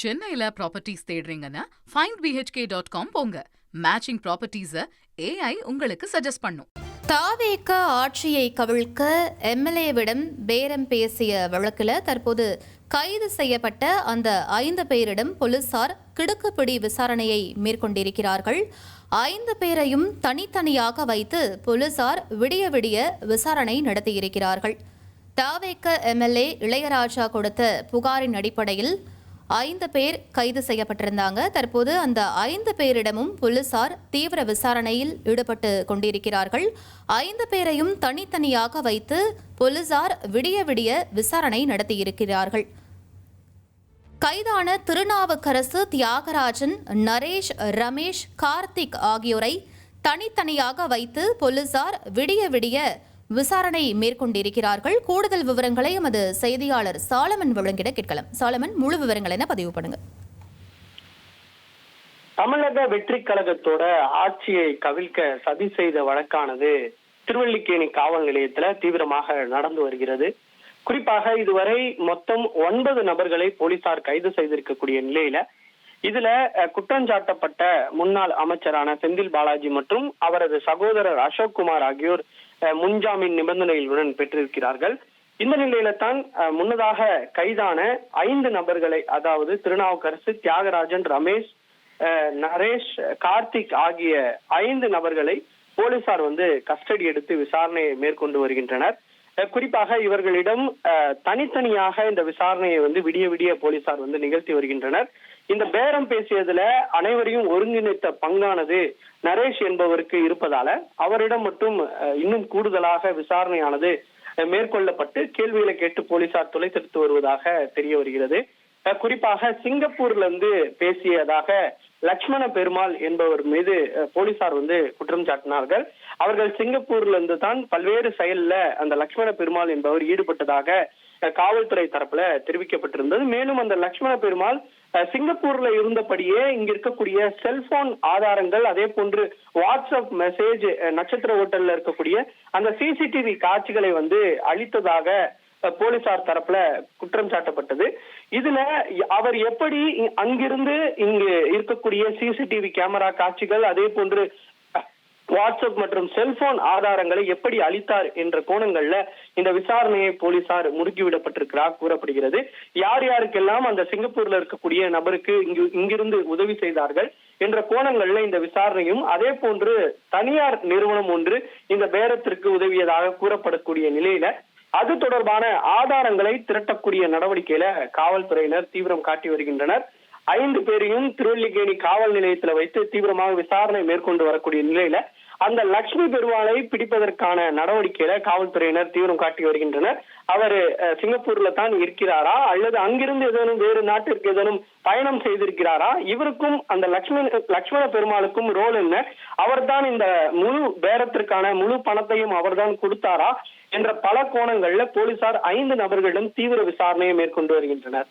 சென்னையில properties தேடுறீங்கன்னா findbhk.com போங்க. Matching ப்ராப்பர்ட்டிஸ AI உங்களுக்கு சஜஸ்ட் பண்ணும். தாவேக ஆட்சியை கவிழ்க்க எம்எல்ஏவிடம் பேரம் பேசிய வழக்கில் தற்போது கைது செய்யப்பட்ட அந்த 5 பேரிடம் போலீசார் கிடுக்குப்பிடி விசாரணையை மேற்கொண்டிருக்கிறார்கள். 5 பேரையும் தனித்தனியாக வைத்து போலீசார் விடிய விடிய விசாரணை நடத்தியிருக்கிறார்கள். தாவேக எம்எல்ஏ இளையராஜா கொடுத்த புகாரின் அடிப்படையில் 5 பேர் கைது செய்யப்பட்டிருந்தாங்க. தற்போது அந்த 5 பேரிடமும் போலீசார் தீவிர விசாரணையில் ஈடுபட்டு கொண்டிருக்கிறார்கள். 5 பேரையும் தனித்தனியாக வைத்து போலீசார் விடிய விடிய விசாரணை நடத்தியிருக்கிறார்கள். கைதான திருநாவுக்கரசு, தியாகராஜன், நரேஷ், ரமேஷ், கார்த்திக் ஆகியோரை தனித்தனியாக வைத்து போலீசார் விடிய விடிய விசாரணை மேற்கொண்டிருக்கிறார்கள். கூடுதல் விவரங்களை எமது செய்தியாளர் சாலமன் வழங்கிட கேட்கலாம். சாலமன், முழு விவரங்கள் என்ன பதிவு பண்ணுங்க. தமிழக வெற்றி கழகத்தோட ஆட்சியை கவிழ்க்க சதி செய்த வழக்கானது திருவல்லிக்கேணி காவல் நிலையத்துல தீவிரமாக நடந்து வருகிறது. குறிப்பாக இதுவரை மொத்தம் 9 நபர்களை போலீசார் கைது செய்திருக்கக்கூடிய நிலையில இதுல குற்றஞ்சாட்டப்பட்ட முன்னாள் அமைச்சரான செந்தில் பாலாஜி மற்றும் அவரது சகோதரர் அசோக்குமார் ஆகியோர் முன்ஜாமீன் நிபந்தனைகளுடன் பெற்றிருக்கிறார்கள். இந்த நிலையில தான் முன்னதாக கைதான 5 நபர்களை, அதாவது திருநாவுக்கரசு, தியாகராஜன், ரமேஷ், நரேஷ், கார்த்திக் ஆகிய 5 நபர்களை போலீசார் கஸ்டடி எடுத்து விசாரணையை மேற்கொண்டு வருகின்றனர். குறிப்பாக இவர்களிடம் தனித்தனியாக இந்த விசாரணையை விடிய விடிய போலீசார் நிகழ்த்தி வருகின்றனர். இந்த பேரம் பேசியதுல அனைவரையும் ஒருங்கிணைத்த பங்கானது நரேஷ் என்பவருக்கு இருப்பதால அவரிடம் மட்டும் இன்னும் கூடுதலாக விசாரணையானது மேற்கொள்ளப்பட்டு கேள்விகளை கேட்டு போலீசார் தொலைத்தெடுத்து வருவதாக தெரிய வருகிறது. குறிப்பாக சிங்கப்பூர்ல பேசியதாக லட்சுமண பெருமாள் என்பவர் மீது போலீசார் குற்றம் சாட்டினார்கள். அவர்கள் சிங்கப்பூர்ல தான் பல்வேறு செயல்ல அந்த லட்சுமண பெருமாள் என்பவர் ஈடுபட்டதாக காவல்துறை தரப்புல தெரிவிக்கப்பட்டிருந்தது. மேலும் அந்த லட்சுமண பெருமாள் சிங்கப்பூர்ல இருந்தபடியே இங்க இருக்கக்கூடிய செல்போன் ஆதாரங்கள், அதே போன்று வாட்ஸ்அப் மெசேஜ், நட்சத்திர ஹோட்டல்ல இருக்கக்கூடிய அந்த சிசிடிவி காட்சிகளை அளித்ததாக போலீசார் தரப்புல குற்றம் சாட்டப்பட்டது. இதுல அவர் எப்படி அங்கிருந்து இங்கு இருக்கக்கூடிய சிசிடிவி கேமரா காட்சிகள், அதே போன்று வாட்ஸ்அப் மற்றும் செல்போன் ஆதாரங்களை எப்படி அளித்தார் என்ற கோணங்கள்ல இந்த விசாரணையை போலீசார் முடுக்கிவிடப்பட்டிருக்கிறார் கூறப்படுகிறது. யார் யாருக்கெல்லாம் அந்த சிங்கப்பூர்ல இருக்கக்கூடிய நபருக்கு இங்கிருந்து உதவி செய்தார்கள் என்ற கோணங்கள்ல இந்த விசாரணையும், அதே போன்று தனியார் நிறுவனம் ஒன்று இந்த பேரத்திற்கு உதவியதாக கூறப்படக்கூடிய நிலையில அது தொடர்பான ஆதாரங்களை திரட்டக்கூடிய நடவடிக்கையில காவல்துறையினர் தீவிரம் காட்டி வருகின்றனர். 5 பேரையும் திருவல்லிக்கேணி காவல் நிலையத்துல வைத்து தீவிரமாக விசாரணை மேற்கொண்டு வரக்கூடிய நிலையில அந்த லட்சுமி பெருமாளை பிடிப்பதற்கான நடவடிக்கையில காவல்துறையினர் தீவிரம் காட்டி வருகின்றனர். அவர் சிங்கப்பூர்ல தான் இருக்கிறாரா அல்லது அங்கிருந்து ஏதேனும் வேறு நாட்டிற்கு ஏதேனும் பயணம் செய்திருக்கிறாரா, இவருக்கும் அந்த லட்சுமண பெருமாளுக்கும் ரோல் என்ன, அவர்தான் இந்த முழு பேரத்திற்கான முழு பணத்தையும் அவர்தான் கொடுத்தாரா என்ற பல கோணங்கள்ல போலீசார் 5 நபர்களிடம் தீவிர விசாரணையை மேற்கொண்டு வருகின்றனர்.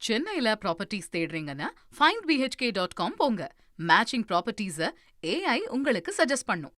சென்னையில ப்ராப்பர்ட்டிஸ் தேடுறீங்கன்னா findbhk.com போங்க. மேட்சிங் ப்ராப்பர்ட்டிஸ AI உங்களுக்கு சஜஸ்ட் பண்ணும்.